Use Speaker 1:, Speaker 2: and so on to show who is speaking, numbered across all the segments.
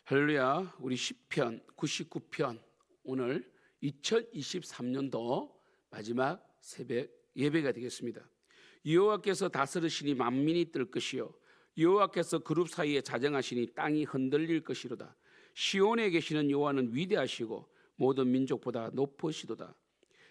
Speaker 1: 할렐루야. 우리 시편 99편 오늘 2023년도 마지막 새벽 예배가 되겠습니다. 여호와께서 다스리시니 만민이 뜰 것이요 여호와께서 그룹 사이에 자정하시니 땅이 흔들릴 것이로다. 시온에 계시는 여호와는 위대하시고 모든 민족보다 높으시도다.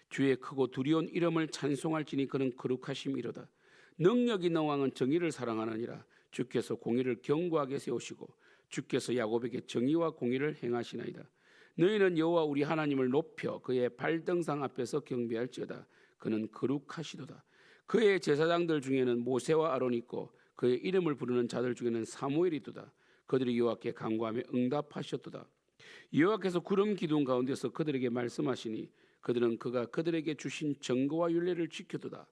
Speaker 1: 주의 크고 두려운 이름을 찬송할지니 그는 거룩하심이로다. 능력 있는 왕은 정의를 사랑하느니라. 주께서 공의를 견고하게 세우시고 주께서 야곱에게 정의와 공의를 행하시나이다. 너희는 여호와 우리 하나님을 높여 그의 발등상 앞에서 경배할지어다. 그는 거룩하시도다. 그의 제사장들 중에는 모세와 아론이 있고 그의 이름을 부르는 자들 중에는 사무엘이 있도다. 그들이 여호와께 간구하며 응답하셨도다. 여호와께서 구름 기둥 가운데서 그들에게 말씀하시니 그들은 그가 그들에게 주신 정거와 율례를 지켰도다.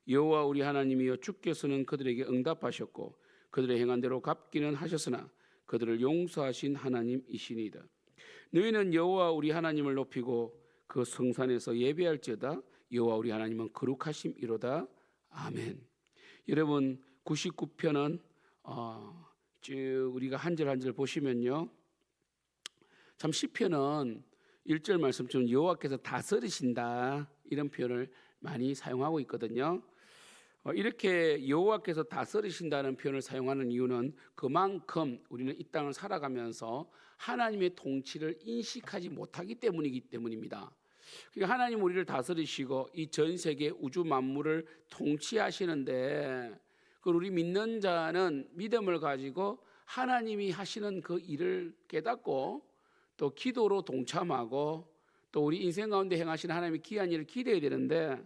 Speaker 1: 여호와 우리 하나님이여 주께서는 그들에게 응답하셨고 그들의 행한 대로 갚기는 하셨으나 그들을 용서하신 하나님이시니이다. 너희는 여호와 우리 하나님을 높이고 그 성산에서 예배할지어다. 여호와 우리 하나님은 거룩하심이로다. 아멘. 여러분 99편은 쭉 우리가 한 절 한 절 보시면요, 참 시편은 1절 말씀처럼 여호와께서 다스리신다 이런 표현을 많이 사용하고 있거든요. 이렇게 여호와께서 다스리신다는 표현을 사용하는 이유는 그만큼 우리는 이 땅을 살아가면서 하나님의 통치를 인식하지 못하기 때문입니다. 그러니까 하나님 우리를 다스리시고 이 전 세계 우주 만물을 통치하시는데 그걸 우리 믿는 자는 믿음을 가지고 하나님이 하시는 그 일을 깨닫고 또 기도로 동참하고 또 우리 인생 가운데 행하시는 하나님의 귀한 일을 기대해야 되는데,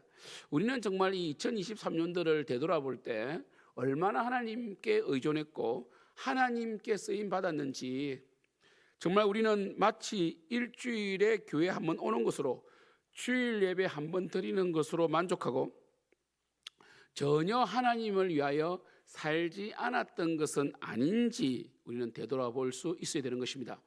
Speaker 1: 우리는 정말 이 2023년도를 되돌아볼 때 얼마나 하나님께 의존했고 하나님께 쓰임 받았는지, 정말 우리는 마치 일주일에 교회 한 번 오는 것으로 주일 예배 한 번 드리는 것으로 만족하고 전혀 하나님을 위하여 살지 않았던 것은 아닌지 우리는 되돌아볼 수 있어야 되는 것입니다.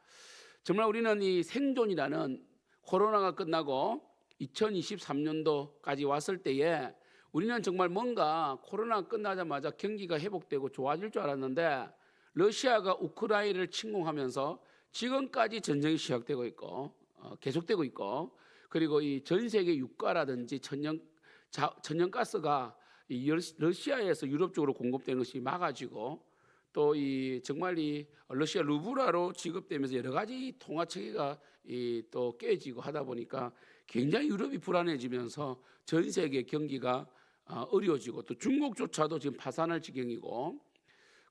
Speaker 1: 정말 우리는 이 생존이라는 코로나가 끝나고 2023년도까지 왔을 때에 우리는 정말 뭔가 코로나가 끝나자마자 경기가 회복되고 좋아질 줄 알았는데 러시아가 우크라이나를 침공하면서 지금까지 전쟁이 시작되고 있고 계속되고 있고, 그리고 이 전 세계 유가라든지 천연가스가 이 러시아에서 유럽 쪽으로 공급되는 것이 막아지고 또 이 정말 이 러시아 루블화로 지급되면서 여러 가지 통화 체계가 또 깨지고 하다 보니까 굉장히 유럽이 불안해지면서 전 세계 경기가 어려워지고 또 중국조차도 지금 파산할 지경이고,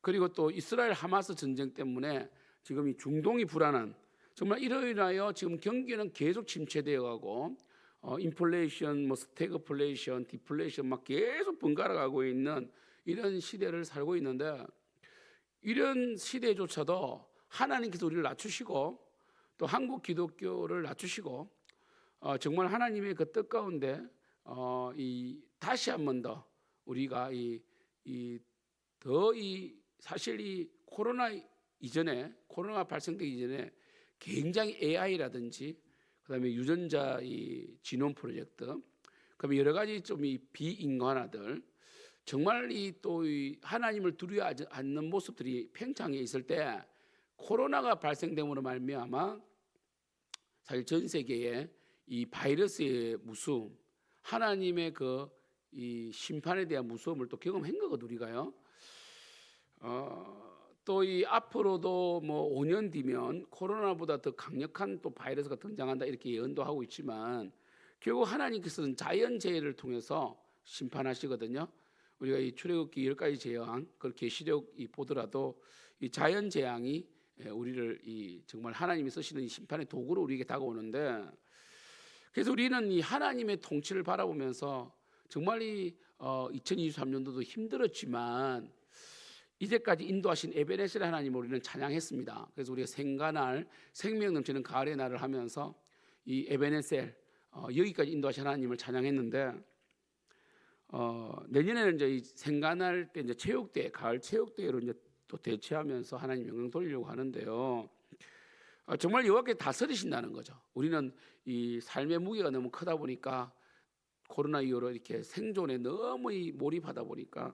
Speaker 1: 그리고 또 이스라엘 하마스 전쟁 때문에 지금 이 중동이 불안한, 정말 이로 인하여 지금 경기는 계속 침체되어 가고 인플레이션, 스태그플레이션, 디플레이션 막 계속 번갈아 가고 있는 이런 시대를 살고 있는데, 이런 시대조차도 하나님께서 우리를 낮추시고 또 한국 기독교를 낮추시고 정말 하나님의 그 뜻 가운데 다시 한 번 더 우리가 사실 이 코로나 이전에, 코로나 발생되기 이전에 굉장히 AI라든지 그다음에 유전자 지논 프로젝트, 그다음에 여러 가지 좀 비인간화들, 정말 또 하나님을 두려워하지 않는 모습들이 팽창해 있을 때 코로나가 발생됨으로 말미암아 사실 전 세계에 이 바이러스의 무서움, 하나님의 이 심판에 대한 무서움을 또 경험한 거거든요, 우리가요. 또 앞으로도 5년 뒤면 코로나보다 더 강력한 또 바이러스가 등장한다 이렇게 예언도 하고 있지만 결국 하나님께서는 자연재해를 통해서 심판하시거든요. 우리가 이 출애굽기 10가지 재앙, 그걸 계시록 보더라도 이 자연 재앙이 우리를 정말 하나님이 쓰시는 이 심판의 도구로 우리에게 다가오는데, 그래서 우리는 이 하나님의 통치를 바라보면서 정말 2023년도도 힘들었지만 이제까지 인도하신 에베네셀 하나님을 우리는 찬양했습니다. 그래서 우리가 생가날, 생명 넘치는 가을의 날을 하면서 이 에베네셀, 여기까지 인도하신 하나님을 찬양했는데, 내년에는 이제 이 생가날 때 이제 체육대회, 가을 체육대회로 이제 또 대체하면서 하나님 영광 돌리려고 하는데요. 정말 여호와께서 다스리신다는 거죠. 우리는 이 삶의 무게가 너무 크다 보니까 코로나 이후로 이렇게 생존에 너무 몰입하다 보니까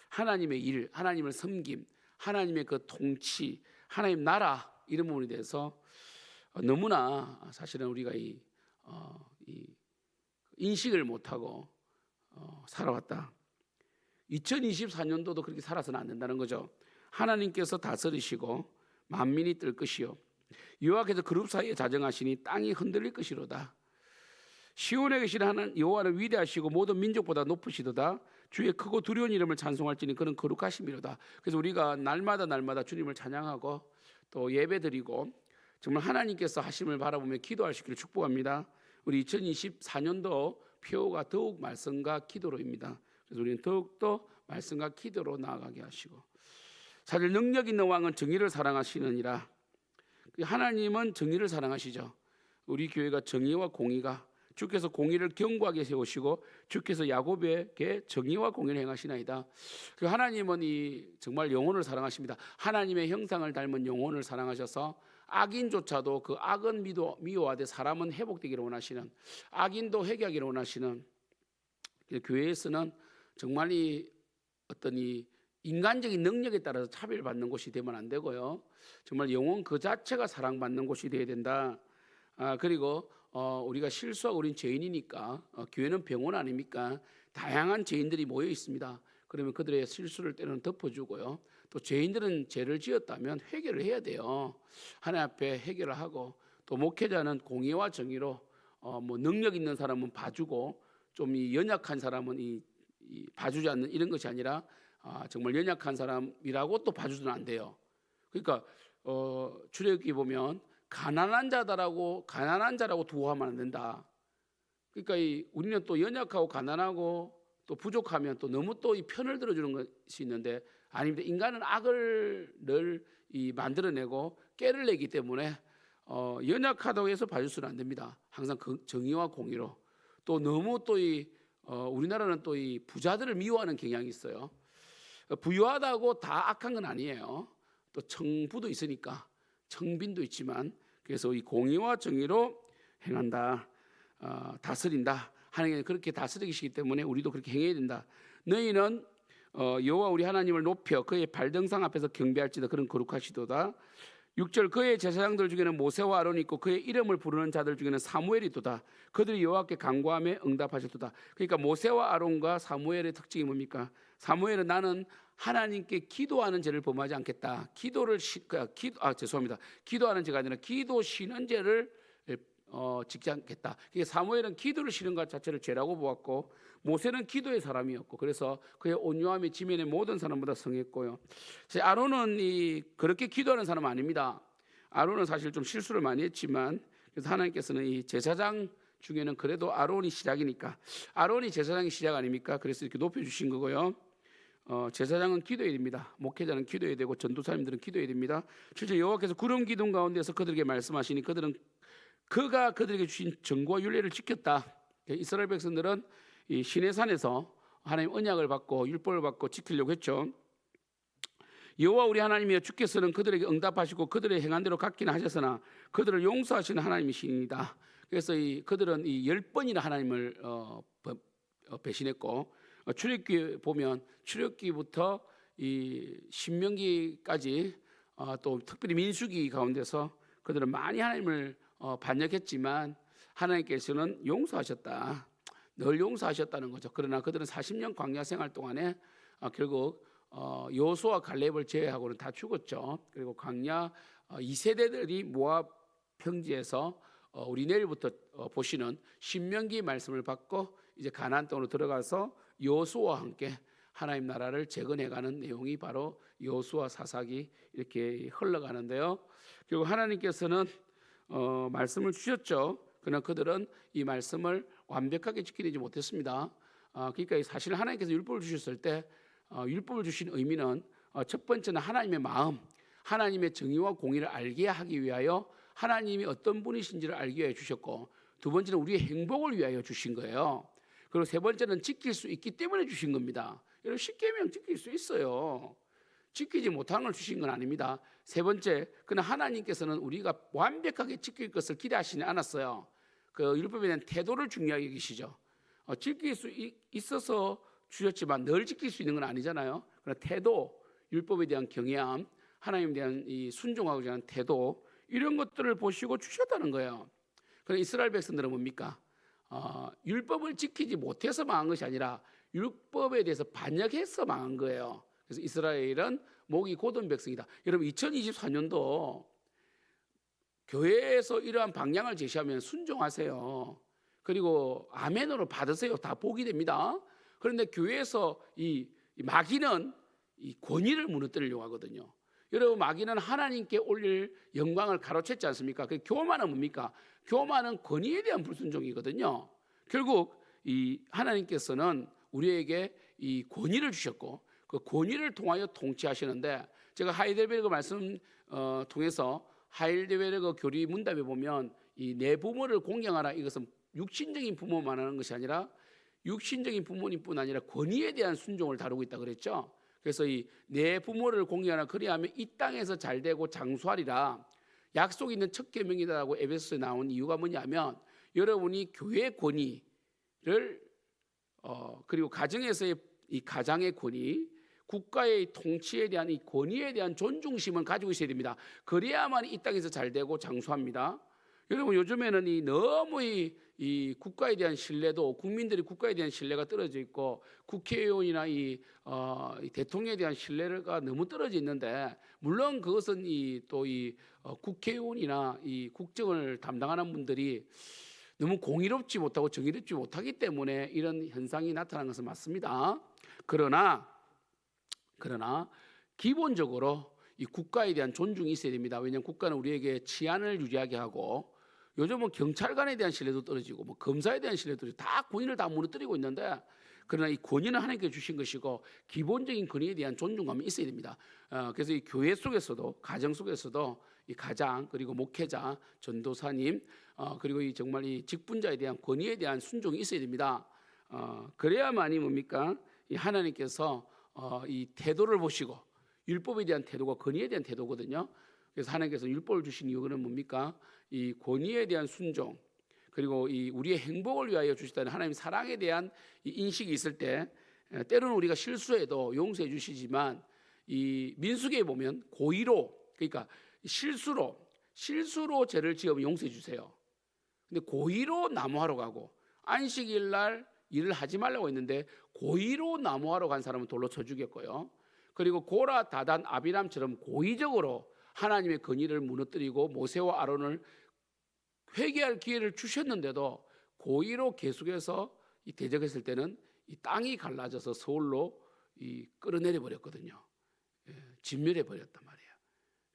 Speaker 1: 하나님의 일, 하나님을 섬김, 하나님의 그 통치, 하나님 나라 이런 부분에 대해서 너무나 사실은 우리가 이 인식을 못하고 살아왔다. 2024년도도 그렇게 살아서는 안 된다는 거죠. 하나님께서 다스리시고 만민이 뜰 것이요 여호와께서 그룹 사이에 자정하시니 땅이 흔들릴 것이로다. 시온에 계신 하나님 여호와는 위대하시고 모든 민족보다 높으시도다. 주의 크고 두려운 이름을 찬송할지니 그는 거룩하심이로다. 그래서 우리가 날마다 주님을 찬양하고 또 예배드리고 정말 하나님께서 하심을 바라보며 기도할 수 있기를 축복합니다. 우리 2024년도 표가 더욱 말씀과 기도로입니다. 그래서 우리는 더욱더 말씀과 기도로 나아가게 하시고, 사실 능력 있는 왕은 정의를 사랑하시느니라. 하나님은 정의를 사랑하시죠. 우리 교회가 정의와 공의가, 주께서 공의를 견고하게 세우시고 주께서 야곱에게 정의와 공의를 행하시나이다. 하나님은 정말 영혼을 사랑하십니다. 하나님의 형상을 닮은 영혼을 사랑하셔서 악인조차도 그 악은 미워하되 사람은 회복되기를 원하시는, 악인도 회개하기를 원하시는, 교회에서는 정말 어떤 인간적인 능력에 따라서 차별받는 곳이 되면 안 되고요. 정말 영혼 그 자체가 사랑받는 곳이 되어야 된다. 그리고 우리가 실수하고 우린 죄인이니까 교회는 병원 아닙니까? 다양한 죄인들이 모여 있습니다. 그러면 그들의 실수를 때로는 덮어주고요. 또 죄인들은 죄를 지었다면 회개를 해야 돼요. 하나님 앞에 회개를 하고, 또 목회자는 공의와 정의로 뭐 능력 있는 사람은 봐주고 좀 연약한 사람은 봐주지 않는 이런 것이 아니라 정말 연약한 사람이라고 또 봐주면 안 돼요. 그러니까 출애굽기 보면 가난한 자라고 두어하면 안 된다. 그러니까 우리는 또 연약하고 가난하고 또 부족하면 또 너무 또 이 편을 들어주는 것이 있는데, 아닙니다. 인간은 악을 늘 만들어내고 깨를 내기 때문에 연약하다고 해서 봐줄 수는 안 됩니다. 항상 그 정의와 공의로. 또 너무 또 우리나라는 또 이 부자들을 미워하는 경향이 있어요. 부유하다고 다 악한 건 아니에요. 또 청부도 있으니까, 청빈도 있지만, 그래서 이 공의와 정의로 행한다, 다스린다. 하나님은 그렇게 다스리시기 때문에 우리도 그렇게 행해야 된다. 너희는 여호와 우리 하나님을 높여 그의 발등상 앞에서 경배할지다. 그런 거룩하시도다. 6절 그의 제사장들 중에는 모세와 아론이 있고 그의 이름을 부르는 자들 중에는 사무엘이 도다. 그들이 여호와께 간구하며 응답하셨도다. 그러니까 모세와 아론과 사무엘의 특징이 뭡니까? 사무엘은 나는 하나님께 기도하는 죄를 범하지 않겠다. 기도하는 죄가 아니라 기도 쉬는 죄를 짓지 않겠다. 사무엘은 기도를 쉬는 것 자체를 죄라고 보았고, 모세는 기도의 사람이었고, 그래서 그의 온유함이 지면의 모든 사람보다 성했고요. 아론은 그렇게 기도하는 사람 아닙니다. 아론은 사실 좀 실수를 많이 했지만, 그래서 하나님께서는 이 제사장 중에는 그래도 아론이 시작이니까, 아론이 제사장이 시작 아닙니까? 그래서 이렇게 높여주신 거고요. 제사장은 기도해야 됩니다. 목회자는 기도해야 되고 전도사님들은 기도해야 됩니다. 실제 여호와께서 구름 기둥 가운데서 그들에게 말씀하시니 그가 그들에게 주신 정과 율례를 지켰다. 이스라엘 백성들은 이 시내산에서 하나님 언약을 받고 율법을 받고 지키려고 했죠. 여호와 우리 하나님이여 주께서는 그들에게 응답하시고 그들의 행한 대로 갚기는 하셨으나 그들을 용서하시는 하나님이시니다. 그래서 그들은 10번이나 하나님을 배신했고, 출애굽기 보면 출애굽기부터 이 신명기까지 또 특별히 민수기 가운데서 그들은 많이 하나님을 반역했지만 하나님께서는 용서하셨다. 늘 용서하셨다는 거죠. 그러나 그들은 40년 광야 생활 동안에 결국 여호수아 갈렙을 제외하고는 다 죽었죠. 그리고 광야 2세대들이 모압 평지에서 우리 내일부터 보시는 신명기 말씀을 받고 이제 가나안 땅으로 들어가서 여호수아와 함께 하나님 나라를 재건해가는 내용이 바로 여호수아 사사기 이렇게 흘러가는데요. 결국 하나님께서는 말씀을 주셨죠. 그러나 그들은 이 말씀을 완벽하게 지키지 못했습니다. 그러니까 사실 하나님께서 율법을 주셨을 때 율법을 주신 의미는 첫 번째는 하나님의 마음, 하나님의 정의와 공의를 알게 하기 위하여 하나님이 어떤 분이신지를 알기 위해 주셨고, 두 번째는 우리의 행복을 위하여 주신 거예요. 그리고 세 번째는 지킬 수 있기 때문에 주신 겁니다. 여러분, 십계명 지킬 수 있어요. 지키지 못하는 걸 주신 건 아닙니다. 세 번째, 그는 하나님께서는 우리가 완벽하게 지킬 것을 기대하시지 않았어요. 그 율법에 대한 태도를 중요하게 여기시죠. 지킬 수 있어서 주셨지만 늘 지킬 수 있는 건 아니잖아요. 그러나 태도, 율법에 대한 경외함, 하나님에 대한 이 순종하고자 하는 태도, 이런 것들을 보시고 주셨다는 거예요. 그럼 이스라엘 백성들은 뭡니까? 율법을 지키지 못해서 망한 것이 아니라 율법에 대해서 반역해서 망한 거예요. 그래서 이스라엘은 목이 곧은 백성이다. 여러분 2024년도 교회에서 이러한 방향을 제시하면 순종하세요. 그리고 아멘으로 받으세요. 다 복이 됩니다. 그런데 교회에서 이 마귀는 이 권위를 무너뜨리려고 하거든요. 여러분 마귀는 하나님께 올릴 영광을 가로챘지 않습니까? 그 교만은 뭡니까? 교만은 권위에 대한 불순종이거든요. 결국 이 하나님께서는 우리에게 이 권위를 주셨고 그 권위를 통하여 통치하시는데, 제가 하이델베르그 말씀 통해서 하이델베르그 교리 문답에 보면 이 내 부모를 공경하라, 이것은 육신적인 부모만 하는 것이 아니라 육신적인 부모님뿐 아니라 권위에 대한 순종을 다루고 있다 그랬죠. 그래서 이 내 부모를 공경하라, 그리하면 이 땅에서 잘되고 장수하리라, 약속 있는 첫 계명이다라고 에베소서에 나온 이유가 뭐냐면, 여러분이 교회의 권위를 그리고 가정에서의 이 가장의 권위, 국가의 통치에 대한 이 권위에 대한 존중심을 가지고 있어야 됩니다. 그래야만 이 땅에서 잘되고 장수합니다. 여러분 요즘에는 이 너무 이 국가에 대한 신뢰도, 국민들이 국가에 대한 신뢰가 떨어져 있고 국회의원이나 이 대통령에 대한 신뢰가 너무 떨어져 있는데, 물론 그것은 또 국회의원이나 이 국정을 담당하는 분들이 너무 공의롭지 못하고 정의롭지 못하기 때문에 이런 현상이 나타나는 것은 맞습니다. 그러나 기본적으로 이 국가에 대한 존중이 있어야 됩니다. 왜냐하면 국가는 우리에게 치안을 유지하게 하고, 요즘은 경찰관에 대한 신뢰도 떨어지고 뭐 검사에 대한 신뢰도 떨어지고 다 권위를 다 무너뜨리고 있는데, 그러나 이 권위는 하나님께 주신 것이고 기본적인 권위에 대한 존중감이 있어야 됩니다. 그래서 이 교회 속에서도, 가정 속에서도 이 가장, 그리고 목회자, 전도사님, 그리고 이 정말 이 직분자에 대한 권위에 대한 순종이 있어야 됩니다. 그래야만이 뭡니까? 이 하나님께서 이 태도를 보시고, 율법에 대한 태도가 권위에 대한 태도거든요. 그래서 하나님께서 율법을 주신 이유는 뭡니까? 이 권위에 대한 순종, 그리고 이 우리의 행복을 위하여 주시다는 하나님 사랑에 대한 이 인식이 있을 때, 때로는 우리가 실수해도 용서해 주시지만, 이 민수기에 보면 고의로, 그러니까 실수로 죄를 지으면 용서해 주세요. 근데 고의로 나무하러 가고 안식일 날 일을 하지 말라고 했는데 고의로 나무하러 간 사람은 돌로 쳐 죽였고요. 그리고 고라, 다단, 아비람처럼 고의적으로 하나님의 권위를 무너뜨리고 모세와 아론을 회개할 기회를 주셨는데도 고의로 계속해서 대적했을 때는 이 땅이 갈라져서 서울로 끌어내려 버렸거든요. 진멸해 버렸단 말이에요.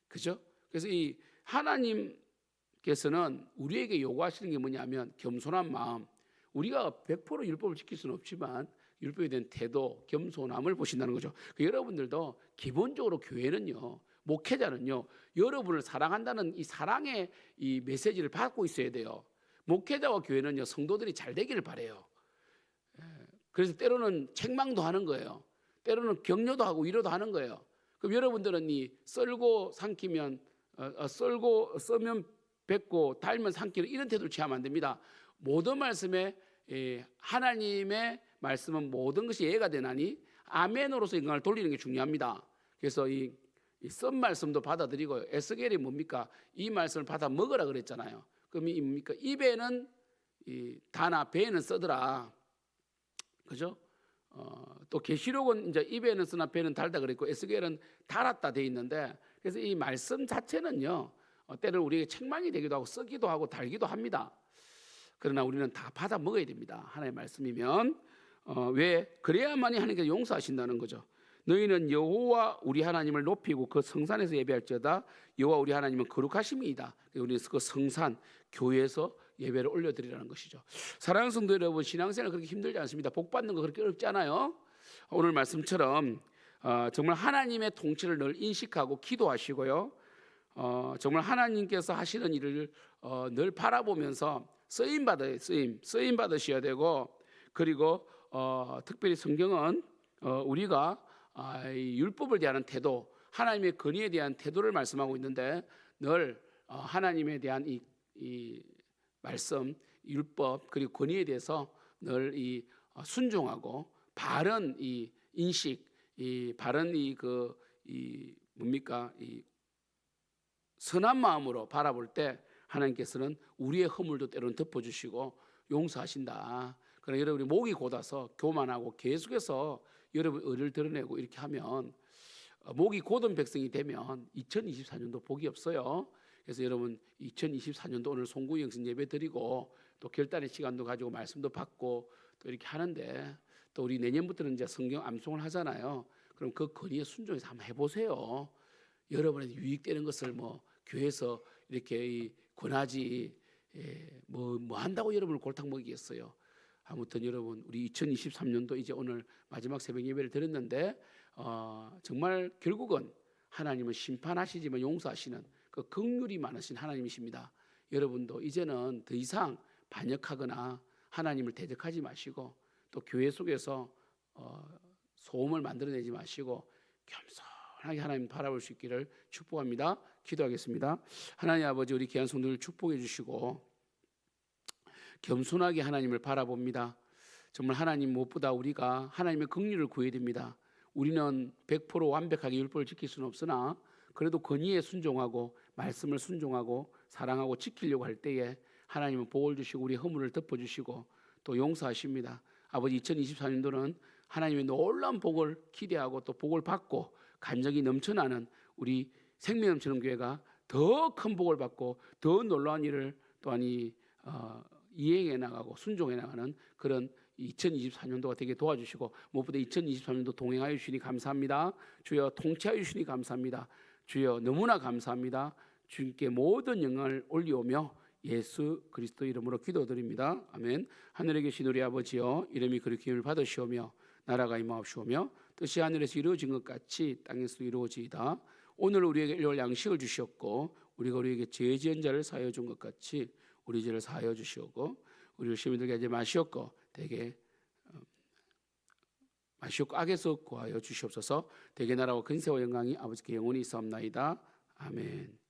Speaker 1: 그죠? 그래서 이 하나님께서는 우리에게 요구하시는 게 뭐냐면 겸손한 마음. 우리가 100% 율법을 지킬 수는 없지만 율법에 대한 태도, 겸손함을 보신다는 거죠. 여러분들도 기본적으로 교회는요, 목회자는요, 여러분을 사랑한다는 이 사랑의 이 메시지를 받고 있어야 돼요. 목회자와 교회는요, 성도들이 잘 되기를 바래요. 그래서 때로는 책망도 하는 거예요. 때로는 격려도 하고 위로도 하는 거예요. 그럼 여러분들은 이 썰고 삼키면 써면 뱉고 달면 삼키는 이런 태도를 취하면 안 됩니다. 모든 말씀에 하나님의 말씀은 모든 것이 예가 되나니 아멘으로서 영광을 돌리는 게 중요합니다. 그래서 이 썬 말씀도 받아들이고, 에스겔이 뭡니까? 이 말씀을 받아 먹으라 그랬잖아요. 그럼 이 뭡니까? 입에는 다나 배에는 써더라. 그죠? 또 계시록은 이제 입에는 쓰나 배는 달다 그랬고, 에스겔은 달았다 돼 있는데, 그래서 이 말씀 자체는요, 때로는 우리에게 책망이 되기도 하고 쓰기도 하고 달기도 합니다. 그러나 우리는 다 받아 먹어야 됩니다. 하나님의 말씀이면. 왜? 그래야만이 하나님께서 용서하신다는 거죠. 너희는 여호와 우리 하나님을 높이고 그 성산에서 예배할지어다. 여호와 우리 하나님은 거룩하심이다. 우리는 그 성산, 교회에서 예배를 올려드리라는 것이죠. 사랑하는 성도 여러분, 신앙생활 그렇게 힘들지 않습니다. 복 받는 거 그렇게 어렵지 않아요. 오늘 말씀처럼 정말 하나님의 통치를 늘 인식하고 기도하시고요. 정말 하나님께서 하시는 일을 늘 바라보면서 쓰임 받으셔야 되고, 그리고 특별히 성경은 우리가 이 율법을 대하는 태도, 하나님의 권위에 대한 태도를 말씀하고 있는데, 늘 하나님에 대한 이 말씀, 율법, 그리고 권위에 대해서 늘 순종하고 바른 이 인식, 이 바른 이 뭡니까? 이 선한 마음으로 바라볼 때 하나님께서는 우리의 허물도 때로는 덮어주시고 용서하신다. 그러나 여러분이 목이 곧아서 교만하고 계속해서 여러분 의를 드러내고 이렇게 하면 목이 곧은 백성이 되면 2024년도 복이 없어요. 그래서 여러분 2024년도 오늘 송구 영신 예배 드리고 또 결단의 시간도 가지고 말씀도 받고 또 이렇게 하는데 또 우리 내년부터는 이제 성경 암송을 하잖아요. 그럼 그 건의에 순종해서 한번 해보세요. 여러분에게 유익되는 것을 뭐 교회에서 이렇게 권하지 뭐 한다고 여러분을 골탕 먹이겠어요. 아무튼 여러분 우리 2023년도 이제 오늘 마지막 새벽 예배를 드렸는데 정말 결국은 하나님은 심판하시지만 용서하시는 그 긍휼이 많으신 하나님이십니다. 여러분도 이제는 더 이상 반역하거나 하나님을 대적하지 마시고 또 교회 속에서 소음을 만들어내지 마시고 겸손하게 하나님 바라볼 수 있기를 축복합니다. 기도하겠습니다. 하나님 아버지, 우리 귀한 성도를 축복해 주시고 겸손하게 하나님을 바라봅니다. 정말 하나님 무엇보다 우리가 하나님의 긍휼을 구해야 됩니다. 우리는 100% 완벽하게 율법을 지킬 수는 없으나 그래도 권위에 순종하고 말씀을 순종하고 사랑하고 지키려고 할 때에 하나님은 복을 주시고 우리 허물을 덮어주시고 또 용서하십니다. 아버지, 2024년도는 하나님의 놀라운 복을 기대하고 또 복을 받고 감정이 넘쳐나는 우리 생명 넘치는 교회가 더 큰 복을 받고 더 놀라운 일을 또한 이행해 나가고 순종해 나가는 그런 2024년도가 되게 도와주시고 무엇보다 2023년도 동행하여 주시니 감사합니다. 주여 통치하여 주시니 감사합니다. 주여 너무나 감사합니다. 주님께 모든 영광을 올리오며 예수 그리스도 이름으로 기도드립니다. 아멘. 하늘에 계신 우리 아버지여, 이름이 그렇게 힘을 받으시오며 나라가 임하옵시오며 뜻이 하늘에서 이루어진 것 같이 땅에서도 이루어지이다. 오늘 우리에게 일용할 양식을 주시옵고 우리가 우리에게 죄 지은 자를 사하여 준 것 같이 우리 죄를 사하여 주시옵고 우리를 시험에 들게 하지 마시옵고 대개 마시옵고 악에서 구하여 주시옵소서. 대개 나라와 근세와 영광이 아버지께 영원히 있사옵나이다. 아멘.